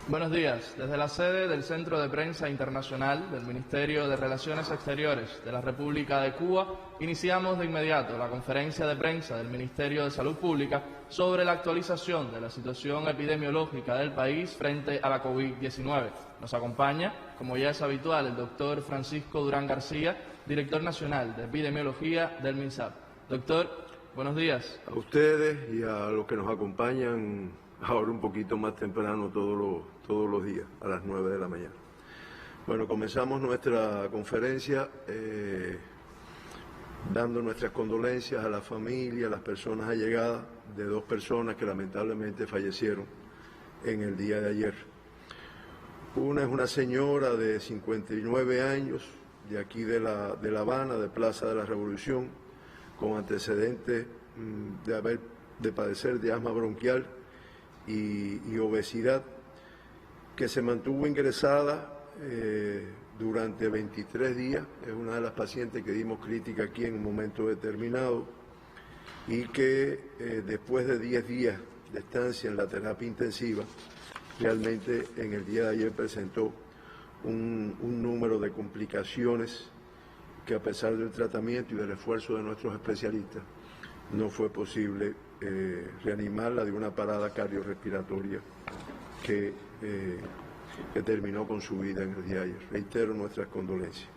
Buenos días. Desde la sede del Centro de Prensa Internacional del Ministerio de Relaciones Exteriores de la República de Cuba, iniciamos de inmediato la conferencia de prensa del Ministerio de Salud Pública sobre la actualización de la situación epidemiológica del país frente a la COVID-19. Nos acompaña, como ya es habitual, el doctor Francisco Durán García, director nacional de epidemiología del MINSAP. Doctor, buenos días. A ustedes y a los que nos acompañan ahora un poquito más temprano todos los días, a las 9 de la mañana. Bueno, comenzamos nuestra conferencia dando nuestras condolencias a la familia, a las personas allegadas de dos personas que lamentablemente fallecieron en el día de ayer. Una es una señora de 59 años, de aquí de La Habana, de Plaza de la Revolución, con antecedentes de padecer de asma bronquial y obesidad, que se mantuvo ingresada durante 23 días. Es una de las pacientes que dimos crítica aquí en un momento determinado y que después de 10 días de estancia en la terapia intensiva, realmente en el día de ayer presentó un número de complicaciones que, a pesar del tratamiento y del esfuerzo de nuestros especialistas, no fue posible reanimarla de una parada cardiorrespiratoria que terminó con su vida en el día de ayer. Reitero nuestras condolencias.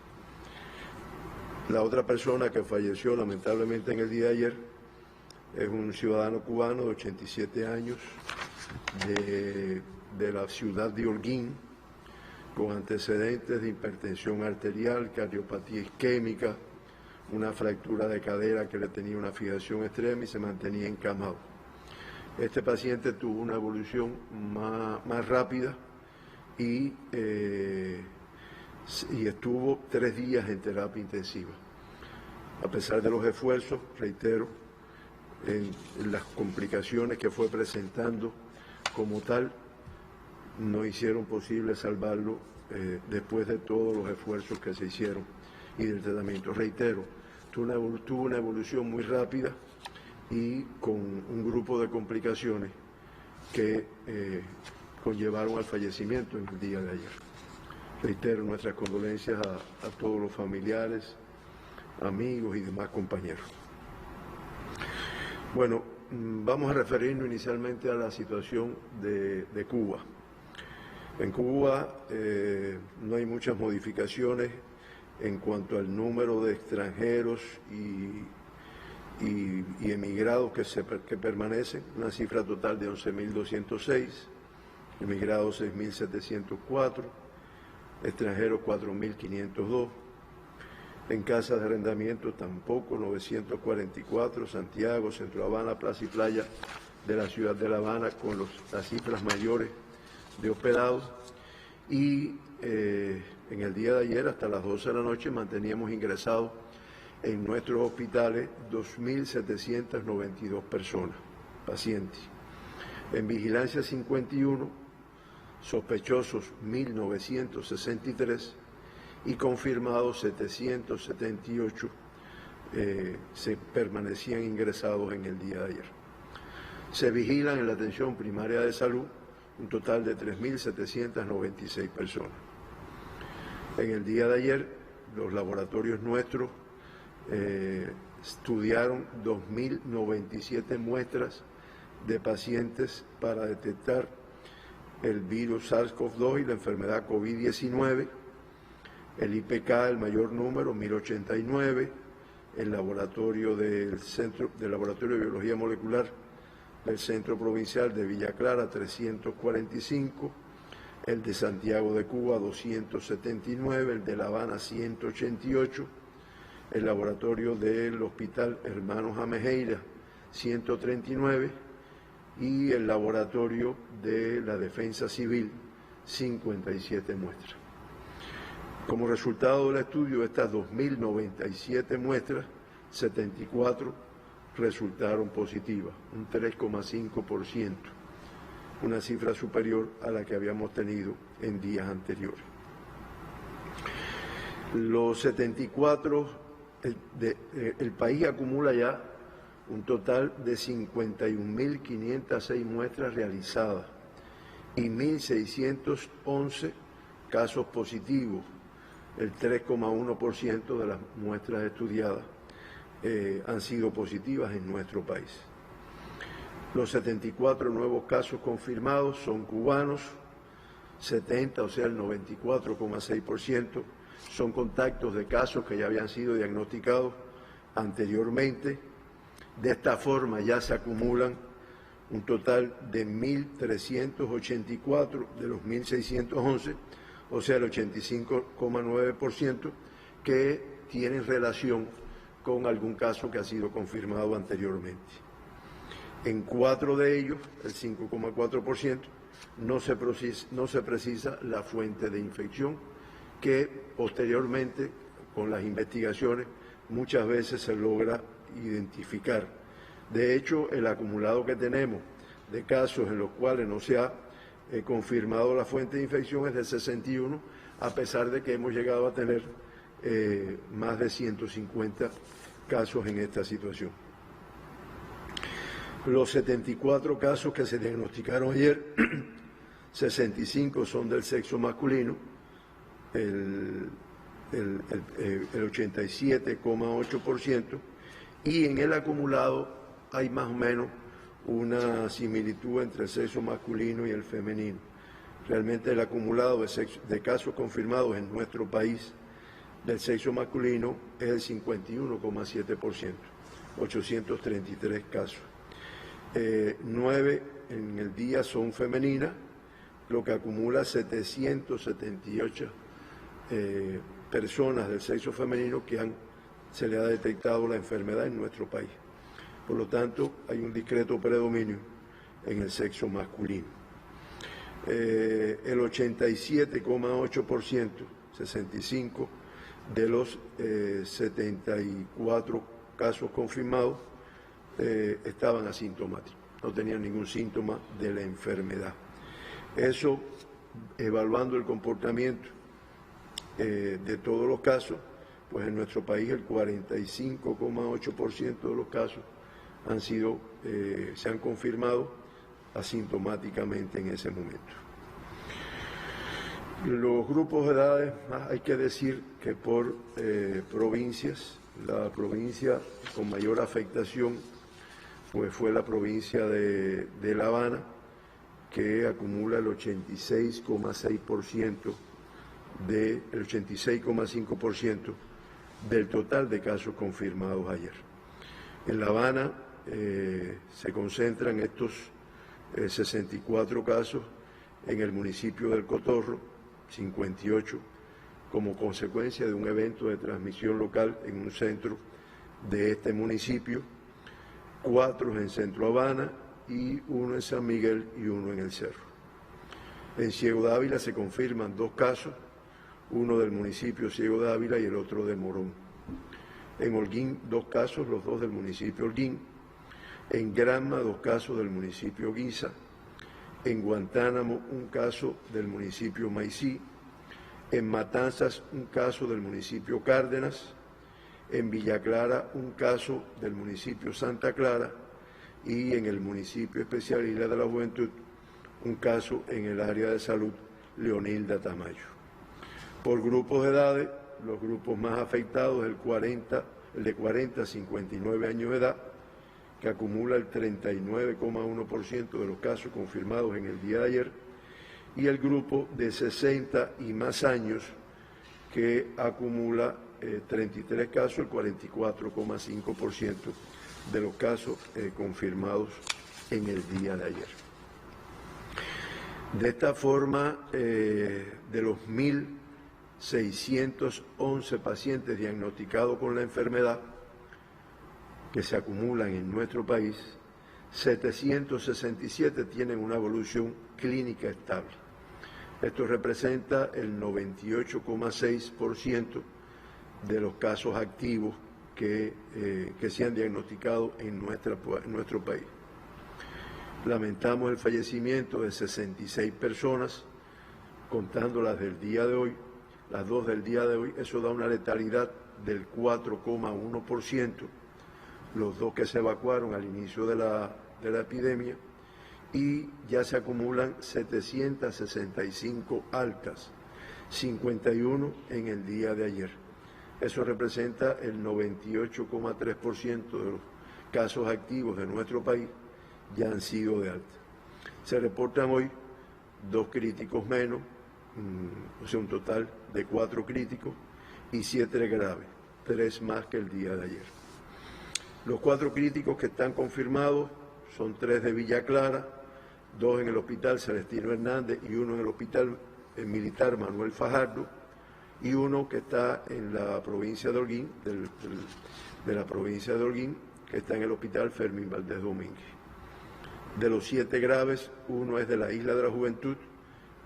La otra persona que falleció lamentablemente en el día de ayer es un ciudadano cubano de 87 años de la ciudad de Holguín, con antecedentes de hipertensión arterial, cardiopatía isquémica, una fractura de cadera que le tenía una fijación extrema y se mantenía encamado. Este paciente tuvo una evolución más rápida y estuvo 3 días en terapia intensiva. A pesar de los esfuerzos, reitero, en las complicaciones que fue presentando como tal, no hicieron posible salvarlo después de todos los esfuerzos que se hicieron y del tratamiento. Reitero, tuvo una evolución muy rápida y con un grupo de complicaciones que conllevaron al fallecimiento en el día de ayer. Reitero nuestras condolencias a todos los familiares, amigos y demás compañeros. Bueno, vamos a referirnos inicialmente a la situación de Cuba. En Cuba no hay muchas modificaciones en cuanto al número de extranjeros y emigrados que permanecen, una cifra total de 11.206, emigrados 6.704, extranjeros 4.502, en casas de arrendamiento tampoco 944, Santiago, Centro Habana, Plaza y Playa de la ciudad de La Habana con las cifras mayores de hospedados, y en el día de ayer hasta las 12 de la noche manteníamos ingresados en nuestros hospitales 2.792 personas, pacientes. En vigilancia 51, sospechosos 1.963 y confirmados 778 se permanecían ingresados en el día de ayer. Se vigilan en la atención primaria de salud un total de 3.796 personas. En el día de ayer, los laboratorios nuestros estudiaron 2.097 muestras de pacientes para detectar el virus SARS-CoV-2 y la enfermedad COVID-19. El IPK, el mayor número, 1.089. El laboratorio del Laboratorio de Biología Molecular del Centro Provincial de Villa Clara, 345, el de Santiago de Cuba, 279, el de La Habana, 188, el laboratorio del Hospital Hermanos Amejeira, 139, y el laboratorio de la Defensa Civil, 57 muestras. Como resultado del estudio de estas 2.097 muestras, 74 resultaron positivas, un 3,5%, una cifra superior a la que habíamos tenido en días anteriores. Los 74, el país acumula ya un total de 51.506 muestras realizadas y 1.611 casos positivos. El 3,1% de las muestras estudiadas han sido positivas en nuestro país. Los 74 nuevos casos confirmados son cubanos, 70, o sea, el 94,6%, son contactos de casos que ya habían sido diagnosticados anteriormente. De esta forma ya se acumulan un total de 1.384 de los 1.611, o sea, el 85,9%, que tienen relación con algún caso que ha sido confirmado anteriormente. En 4 de ellos, el 5,4%, no se precisa la fuente de infección, que posteriormente, con las investigaciones, muchas veces se logra identificar. De hecho, el acumulado que tenemos de casos en los cuales no se ha confirmado la fuente de infección es de 61, a pesar de que hemos llegado a tener más de 150 casos en esta situación. Los 74 casos que se diagnosticaron ayer, 65 son del sexo masculino, el 87,8%, y en el acumulado hay más o menos una similitud entre el sexo masculino y el femenino. Realmente el acumulado de casos confirmados en nuestro país del sexo masculino es el 51,7%, 833 casos. 9 en el día son femeninas, lo que acumula 778 personas del sexo femenino que se le ha detectado la enfermedad en nuestro país. Por lo tanto, hay un discreto predominio en el sexo masculino. El 87,8%, 65 de los 74 casos confirmados estaban asintomáticos, no tenían ningún síntoma de la enfermedad. Eso, evaluando el comportamiento de todos los casos, pues en nuestro país el 45,8% de los casos se han confirmado asintomáticamente en ese momento. Los grupos de edades, hay que decir que por provincias, la provincia con mayor afectación pues fue la provincia de La Habana, que acumula el 86,6%, el 86,5% del total de casos confirmados ayer. En La Habana se concentran estos 64 casos en el municipio del Cotorro, 58, como consecuencia de un evento de transmisión local en un centro de este municipio, 4 en Centro Habana y 1 en San Miguel y 1 en El Cerro. En Ciego de Ávila se confirman 2 casos, uno del municipio Ciego de Ávila y el otro de Morón. En Holguín 2 casos, los 2 del municipio Holguín. En Granma 2 casos del municipio Guiza. En Guantánamo 1 caso del municipio Maicí. En Matanzas 1 caso del municipio Cárdenas. En Villa Clara 1 caso del municipio Santa Clara. Y en el municipio especial Isla de la Juventud 1 caso en el área de salud Leonilda Tamayo. Por grupos de edades, los grupos más afectados, el de 40 a 59 años de edad, que acumula el 39,1% de los casos confirmados en el día de ayer, y el grupo de 60 y más años, que acumula 33 casos, el 44,5% de los casos confirmados en el día de ayer. De esta forma, de los 1.611 pacientes diagnosticados con la enfermedad que se acumulan en nuestro país, 767 tienen una evolución clínica estable. Esto representa el 98,6% de los casos activos que se han diagnosticado en nuestro país. Lamentamos el fallecimiento de 66 personas, contando las del día de hoy, las 2 del día de hoy. Eso da una letalidad del 4,1%, los 2 que se evacuaron al inicio de la epidemia, y ya se acumulan 765 altas, 51 en el día de ayer. Eso representa el 98,3% de los casos activos de nuestro país ya han sido de alta. Se reportan hoy 2 críticos menos, o sea, un total de 4 críticos y 7 graves, 3 más que el día de ayer. Los 4 críticos que están confirmados son 3 de Villa Clara, 2 en el Hospital Celestino Hernández y 1 en el Hospital Militar Manuel Fajardo, y 1 que está en la provincia de Holguín, de la provincia de Holguín, que está en el Hospital Fermín Valdés Domínguez. De los 7 graves, 1 es de la Isla de la Juventud,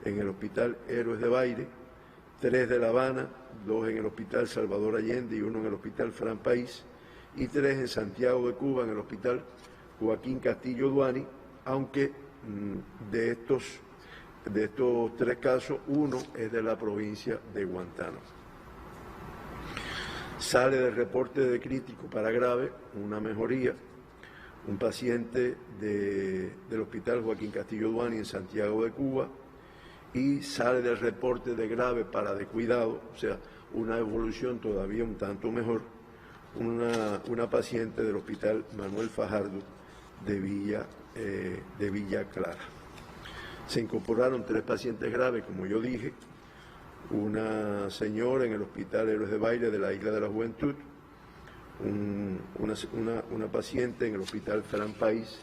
en el Hospital Héroes de Baile, 3 de La Habana, 2 en el Hospital Salvador Allende y 1 en el Hospital Fran País, y 3 en Santiago de Cuba, en el Hospital Joaquín Castillo Duani, aunque de estos 3 casos, 1 es de la provincia de Guantánamo. Sale del reporte de crítico para grave una mejoría, un paciente del Hospital Joaquín Castillo Duani en Santiago de Cuba, y sale del reporte de grave para de cuidado, o sea, una evolución todavía un tanto mejor, una paciente del Hospital Manuel Fajardo de Villa Clara. Se incorporaron 3 pacientes graves, como yo dije, una señora en el Hospital Héroes de Baile de la Isla de la Juventud, una paciente en el Hospital Fran País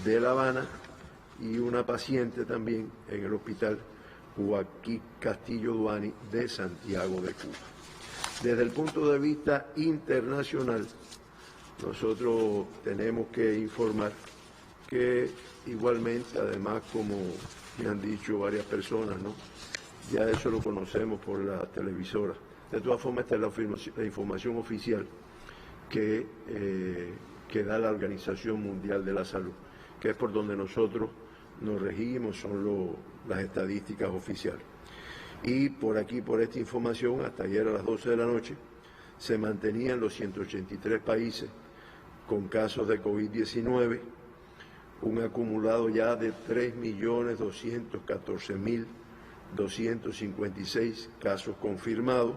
de La Habana y una paciente también en el Hospital Joaquín Castillo Duani de Santiago de Cuba. Desde el punto de vista internacional, nosotros tenemos que informar que igualmente, además, como me han dicho varias personas, ¿no?, ya eso lo conocemos por la televisora. De todas formas, esta es la información oficial que da la Organización Mundial de la Salud, que es por donde nosotros nos regimos, son las estadísticas oficiales. Y por aquí, por esta información, hasta ayer a las 12 de la noche, se mantenían los 183 países con casos de COVID-19, un acumulado ya de 3.214.256 casos confirmados,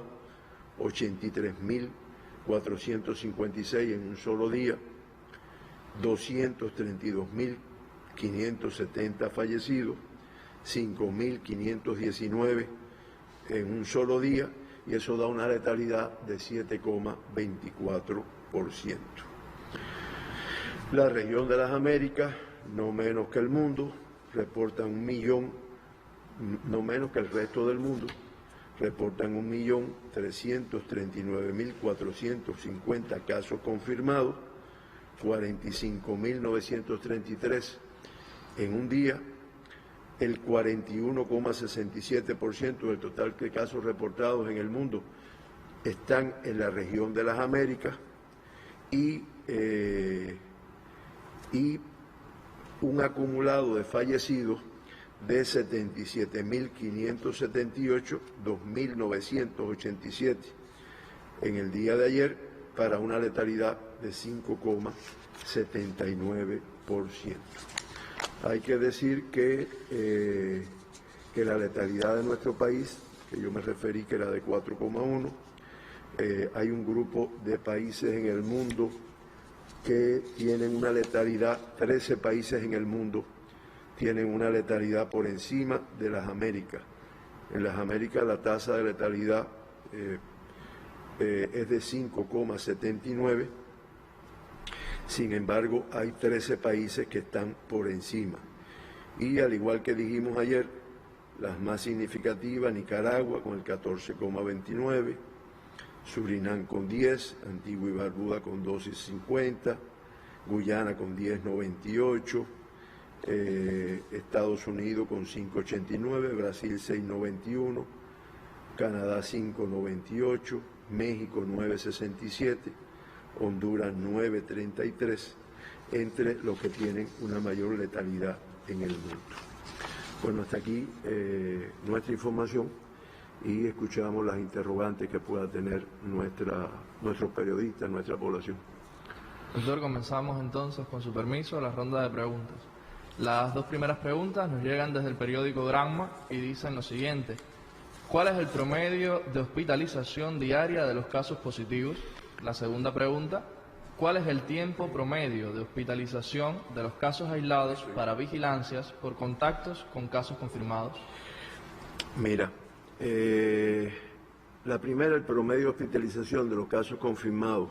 83.456 en un solo día, 232.570 fallecidos, 5.519 en un solo día, y eso da una letalidad de 7,24%. La región de las Américas, no menos que el mundo, reportan 1 millón, no menos que el resto del mundo, reportan 1.339.450 casos confirmados, 45.933 en un día. El 41,67% del total de casos reportados en el mundo están en la región de las Américas, y un acumulado de fallecidos de 77.578, 2.987 en el día de ayer, para una letalidad de 5,79%. Hay que decir que la letalidad de nuestro país, que yo me referí que era de 4,1, hay un grupo de países en el mundo que tienen una letalidad, 13 países en el mundo tienen una letalidad por encima de las Américas. En las Américas la tasa de letalidad es de 5,79, sin embargo hay 13 países que están por encima. Y al igual que dijimos ayer, las más significativas: Nicaragua con el 14,29, Surinam con 10, Antigua y Barbuda con 12,50, Guyana con 10,98, Estados Unidos con 5,89, Brasil 6,91, Canadá 5,98, México 9,67, Honduras 9,33, entre los que tienen una mayor letalidad en el mundo. Bueno, hasta aquí nuestra información, y escuchamos las interrogantes que pueda tener nuestros periodistas, nuestra población. Doctor, comenzamos entonces, con su permiso, la ronda de preguntas. Las dos primeras preguntas nos llegan desde el periódico Granma y dicen lo siguiente. ¿Cuál es el promedio de hospitalización diaria de los casos positivos? La segunda pregunta. ¿Cuál es el tiempo promedio de hospitalización de los casos aislados para vigilancias por contactos con casos confirmados? Mira, la primera, el promedio de hospitalización de los casos confirmados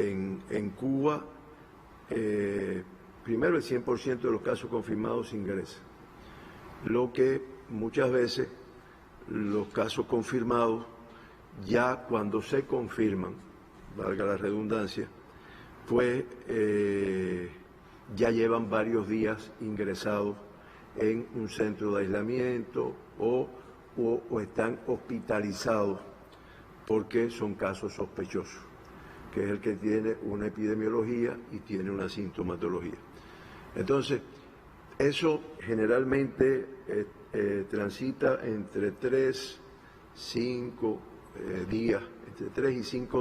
en Cuba, primero el 100% de los casos confirmados ingresa, lo que muchas veces los casos confirmados, ya cuando se confirman, valga la redundancia, pues ya llevan varios días ingresados en un centro de aislamiento o están hospitalizados porque son casos sospechosos, que es el que tiene una epidemiología y tiene una sintomatología. Entonces, eso generalmente transita entre 3 y 5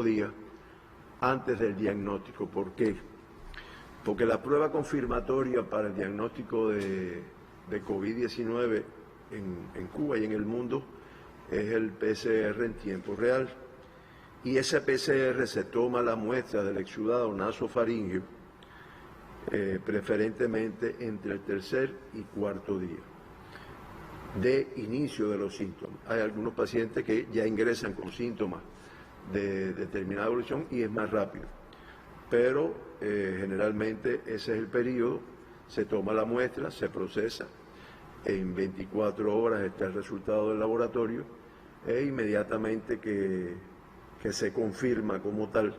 días antes del diagnóstico. ¿Por qué? Porque la prueba confirmatoria para el diagnóstico de COVID-19 en Cuba y en el mundo es el PCR en tiempo real. Y ese PCR se toma la muestra del exudado nasofaríngeo preferentemente entre el tercer y cuarto día de inicio de los síntomas. Hay algunos pacientes que ya ingresan con síntomas de determinada evolución y es más rápido, pero generalmente ese es el periodo. Se toma la muestra, se procesa, en 24 horas está el resultado del laboratorio e inmediatamente que se confirma como tal,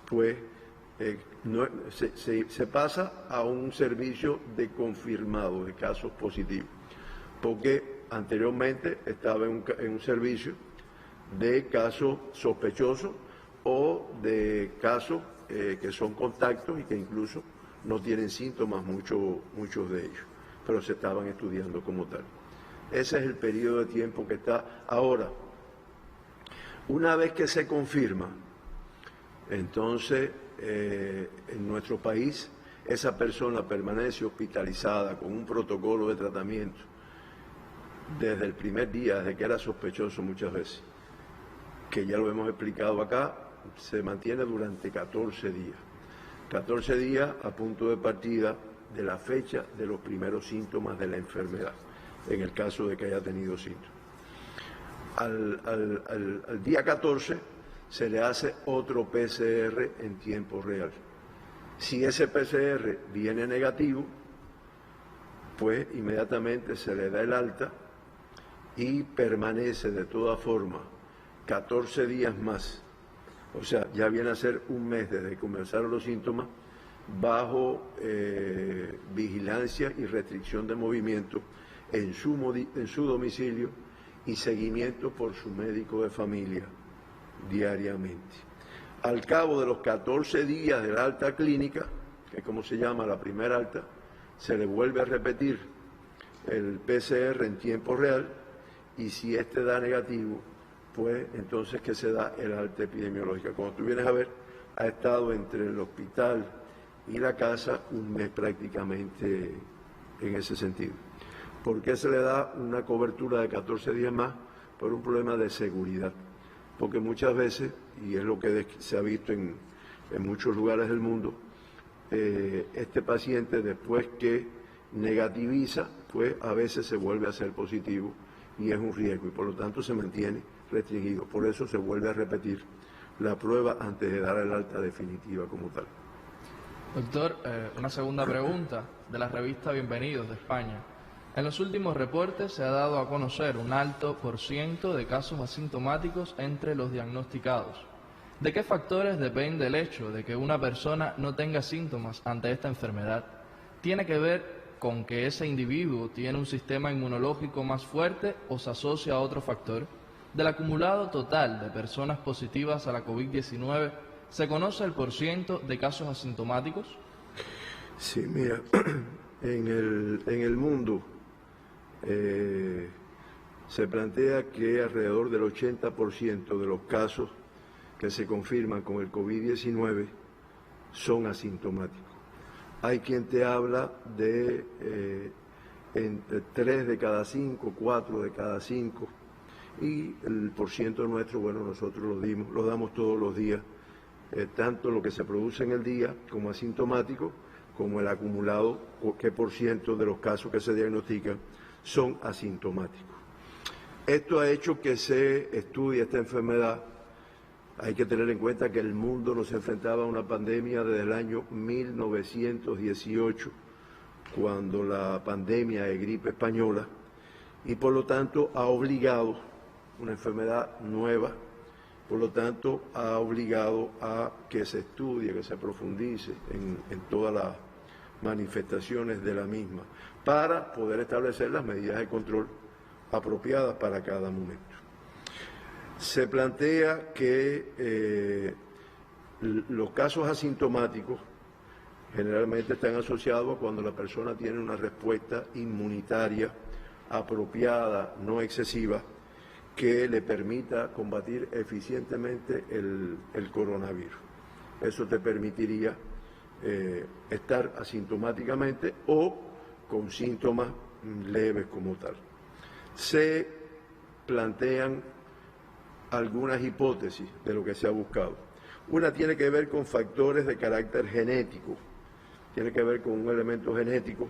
pues se pasa a un servicio de confirmado de casos positivos, porque anteriormente estaba en un servicio de casos sospechosos o de casos que son contactos y que incluso no tienen síntomas muchos de ellos, pero se estaban estudiando como tal. Ese es el periodo de tiempo que está ahora. Una vez que se confirma, entonces en nuestro país esa persona permanece hospitalizada con un protocolo de tratamiento desde el primer día, desde que era sospechoso muchas veces, que ya lo hemos explicado acá, se mantiene durante 14 días. 14 días a punto de partida de la fecha de los primeros síntomas de la enfermedad, en el caso de que haya tenido síntomas. Al día 14 se le hace otro PCR en tiempo real. Si ese PCR viene negativo, pues inmediatamente se le da el alta y permanece de todas formas 14 días más, o sea, ya viene a ser un mes desde que comenzaron los síntomas, bajo vigilancia y restricción de movimiento en su domicilio y seguimiento por su médico de familia diariamente. Al cabo de los 14 días de la alta clínica, que es como se llama la primera alta, se le vuelve a repetir el PCR en tiempo real y si este da negativo, pues entonces que se da el alta epidemiológica. Como tú vienes a ver, ha estado entre el hospital y la casa un mes prácticamente en ese sentido. ¿Por qué se le da una cobertura de 14 días más? Por un problema de seguridad. Porque muchas veces, y es lo que se ha visto en muchos lugares del mundo, este paciente después que negativiza, pues a veces se vuelve a ser positivo y es un riesgo y por lo tanto se mantiene restringido. Por eso se vuelve a repetir la prueba antes de dar el alta definitiva como tal. Doctor, una segunda pregunta de la revista Bienvenidos de España. En los últimos reportes se ha dado a conocer un alto % de casos asintomáticos entre los diagnosticados. ¿De qué factores depende el hecho de que una persona no tenga síntomas ante esta enfermedad? ¿Tiene que ver con que ese individuo tiene un sistema inmunológico más fuerte o se asocia a otro factor? Del acumulado total de personas positivas a la COVID-19, ¿se conoce el % de casos asintomáticos? Sí, mira, en el mundo se plantea que alrededor del 80% de los casos que se confirman con el COVID-19 son asintomáticos. Hay quien te habla de entre 3 de cada 5, 4 de cada 5, y el porciento nuestro, bueno, nosotros lo damos todos los días, tanto lo que se produce en el día como asintomático, como el acumulado, qué porciento de los casos que se diagnostican son asintomáticos. Esto ha hecho que se estudie esta enfermedad. Hay que tener en cuenta que el mundo nos enfrentaba a una pandemia desde el año 1918, cuando la pandemia de gripe española, y por lo tanto ha obligado, una enfermedad nueva, por lo tanto ha obligado a que se estudie, que se profundice en todas las manifestaciones de la misma, para poder establecer las medidas de control apropiadas para cada momento. Se plantea que los casos asintomáticos generalmente están asociados a cuando la persona tiene una respuesta inmunitaria apropiada, no excesiva, que le permita combatir eficientemente el coronavirus. Eso te permitiría estar asintomáticamente o con síntomas leves como tal. Se plantean algunas hipótesis de lo que se ha buscado. Una tiene que ver con factores de carácter genético, tiene que ver con un elemento genético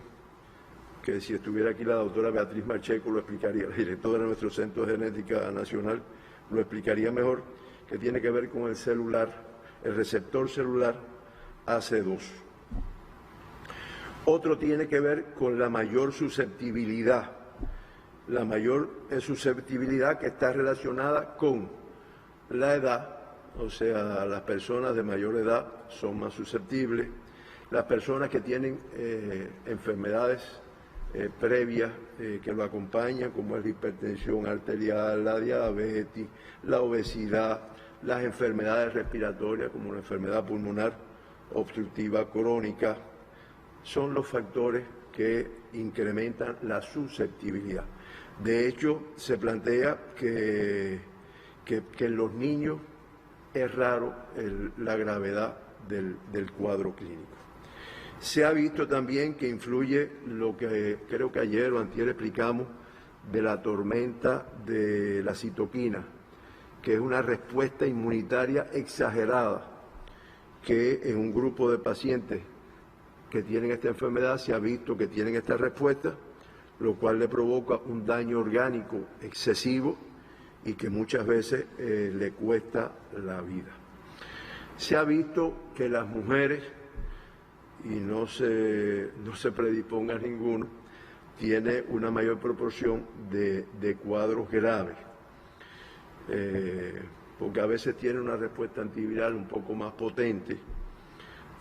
que si estuviera aquí la doctora Beatriz Macheco lo explicaría, la directora de nuestro Centro de Genética Nacional lo explicaría mejor, que tiene que ver con el celular, el receptor celular AC2. Otro tiene que ver con la mayor susceptibilidad, que está relacionada con la edad, o sea, las personas de mayor edad son más susceptibles, las personas que tienen enfermedades previas que lo acompañan, como es la hipertensión arterial, la diabetes, la obesidad, las enfermedades respiratorias, como la enfermedad pulmonar obstructiva crónica, son los factores que incrementan la susceptibilidad. De hecho, se plantea que en los niños es raro la gravedad del cuadro clínico. Se ha visto también que influye lo que creo que ayer o antier explicamos de la tormenta de la citoquina, que es una respuesta inmunitaria exagerada, que en un grupo de pacientes que tienen esta enfermedad se ha visto que tienen esta respuesta, lo cual le provoca un daño orgánico excesivo y que muchas veces le cuesta la vida. Se ha visto que las mujeres, y no se predisponga a ninguno, tiene una mayor proporción de cuadros graves, porque a veces tiene una respuesta antiviral un poco más potente,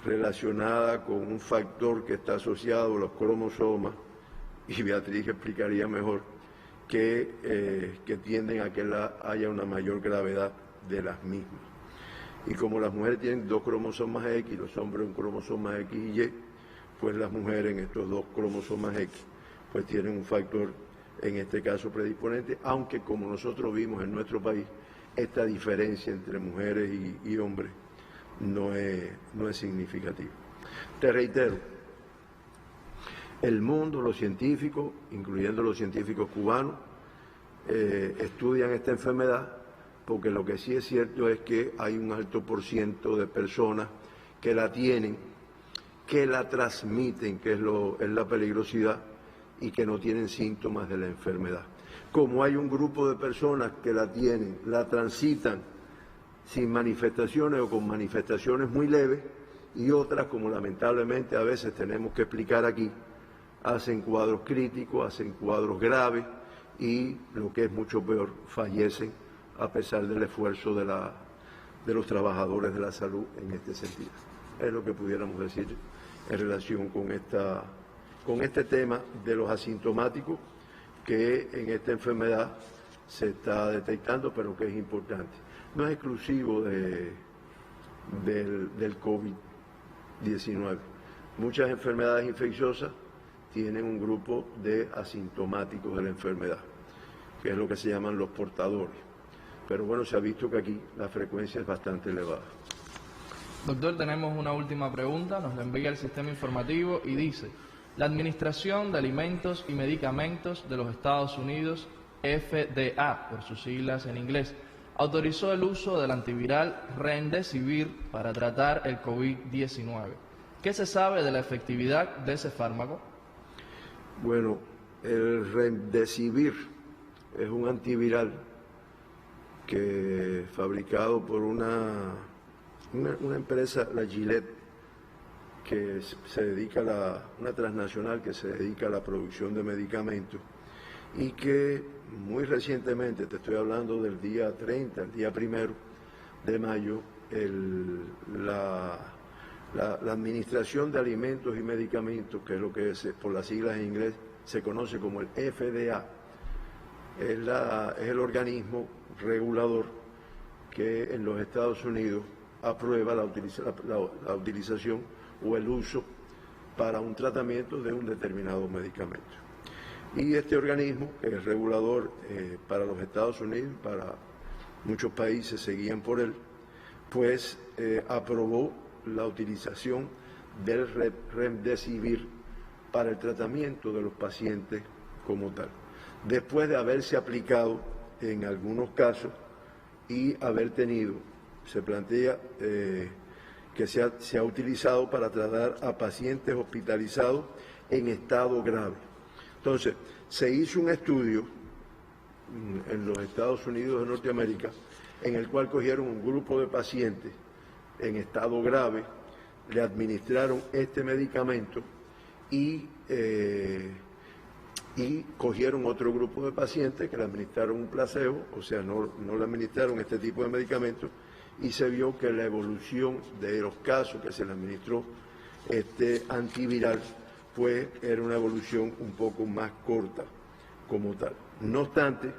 relacionada con un factor que está asociado a los cromosomas, y Beatriz explicaría mejor, que tienden a que haya una mayor gravedad de las mismas. Y como las mujeres tienen 2 cromosomas X, los hombres un cromosoma X y Y, pues las mujeres en estos 2 cromosomas X, pues tienen un factor, en este caso predisponente, aunque como nosotros vimos en nuestro país, esta diferencia entre mujeres y hombres no es significativa. Te reitero, el mundo, los científicos, incluyendo los científicos cubanos, estudian esta enfermedad, porque lo que sí es cierto es que hay un alto porciento de personas que la tienen, que la transmiten, que es la peligrosidad, y que no tienen síntomas de la enfermedad. Como hay un grupo de personas que la tienen, la transitan sin manifestaciones o con manifestaciones muy leves, y otras, como lamentablemente a veces tenemos que explicar aquí, hacen cuadros críticos, hacen cuadros graves y, lo que es mucho peor, fallecen a pesar del esfuerzo de los trabajadores de la salud en este sentido. Es lo que pudiéramos decir en relación con este tema de los asintomáticos, que en esta enfermedad se está detectando, pero que es importante. No es exclusivo del COVID-19. Muchas enfermedades infecciosas tienen un grupo de asintomáticos de la enfermedad, que es lo que se llaman los portadores. Pero bueno, se ha visto que aquí la frecuencia es bastante elevada. Doctor, tenemos una última pregunta, nos la envía el sistema informativo y dice: la Administración de Alimentos y Medicamentos de los Estados Unidos, FDA, por sus siglas en inglés, autorizó el uso del antiviral Remdesivir para tratar el COVID-19. ¿Qué se sabe de la efectividad de ese fármaco? Bueno, el Remdesivir es un antiviral que fabricado por una empresa, la Gillette, que se dedica una transnacional que se dedica a la producción de medicamentos y que muy recientemente, te estoy hablando del día 30, el día 1 de mayo, la Administración de Alimentos y Medicamentos, que es lo que por las siglas en inglés se conoce como el FDA, es el organismo regulador que en los Estados Unidos aprueba la utilización o el uso para un tratamiento de un determinado medicamento. Y este organismo, que es regulador para los Estados Unidos, para muchos países se guían por él, pues aprobó la utilización del Remdesivir para el tratamiento de los pacientes como tal, después de haberse aplicado en algunos casos y haber tenido, se plantea que se ha utilizado para tratar a pacientes hospitalizados en estado grave. Entonces, se hizo un estudio en los Estados Unidos de Norteamérica en el cual cogieron un grupo de pacientes en estado grave, le administraron este medicamento y cogieron otro grupo de pacientes que le administraron un placebo, o sea, no le administraron este tipo de medicamentos, y se vio que la evolución de los casos que se le administró este antiviral, pues era una evolución un poco más corta como tal. No obstante,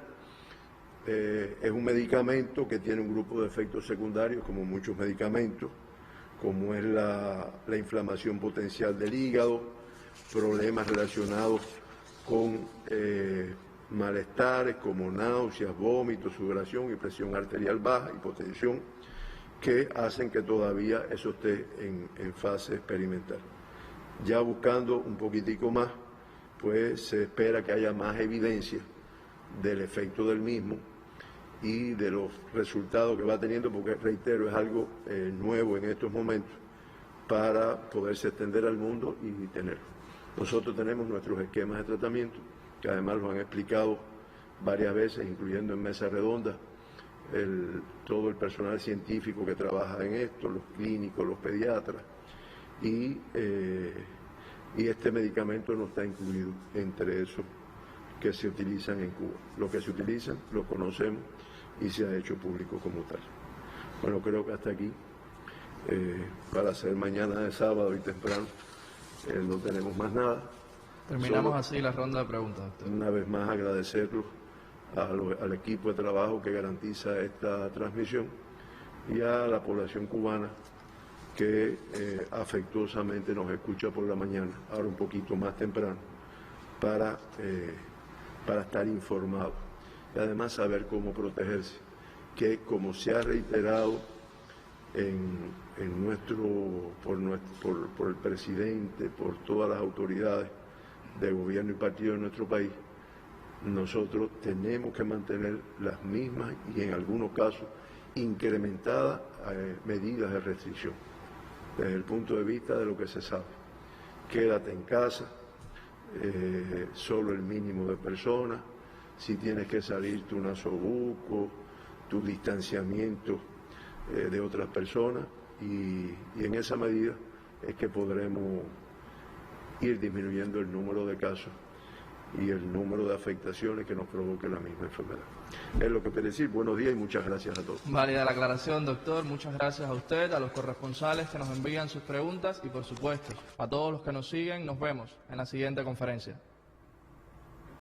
es un medicamento que tiene un grupo de efectos secundarios, como muchos medicamentos, como es la inflamación potencial del hígado, problemas relacionados con malestares como náuseas, vómitos, sudoración y presión arterial baja, hipotensión, que hacen que todavía eso esté en fase experimental. Ya buscando un poquitico más, pues se espera que haya más evidencia del efecto del mismo y de los resultados que va teniendo, porque reitero, es algo nuevo en estos momentos para poderse extender al mundo y tenerlo. Nosotros tenemos nuestros esquemas de tratamiento, que además lo han explicado varias veces, incluyendo en mesa redonda, todo el personal científico que trabaja en esto, los clínicos, los pediatras, y este medicamento no está incluido entre esos que se utilizan en Cuba. Lo que se utilizan lo conocemos y se ha hecho público como tal. Bueno, creo que hasta aquí, para hacer mañana de sábado y temprano, no tenemos más nada. Terminamos así la ronda de preguntas, doctor. Una vez más agradecerlo al equipo de trabajo que garantiza esta transmisión y a la población cubana que afectuosamente nos escucha por la mañana, ahora un poquito más temprano, para estar informados y además saber cómo protegerse, que como se ha reiterado por el presidente, por todas las autoridades de gobierno y partido de nuestro país, nosotros tenemos que mantener las mismas y en algunos casos incrementadas medidas de restricción desde el punto de vista de lo que se sabe. Quédate en casa, solo el mínimo de personas, si tienes que salir tu nasobuco, tu distanciamiento de otras personas y en esa medida es que podremos ir disminuyendo el número de casos y el número de afectaciones que nos provoque la misma enfermedad. Es lo que quiero decir. Buenos días y muchas gracias a todos. Válida la aclaración, doctor. Muchas gracias a usted, a los corresponsales que nos envían sus preguntas y, por supuesto, a todos los que nos siguen. Nos vemos en la siguiente conferencia.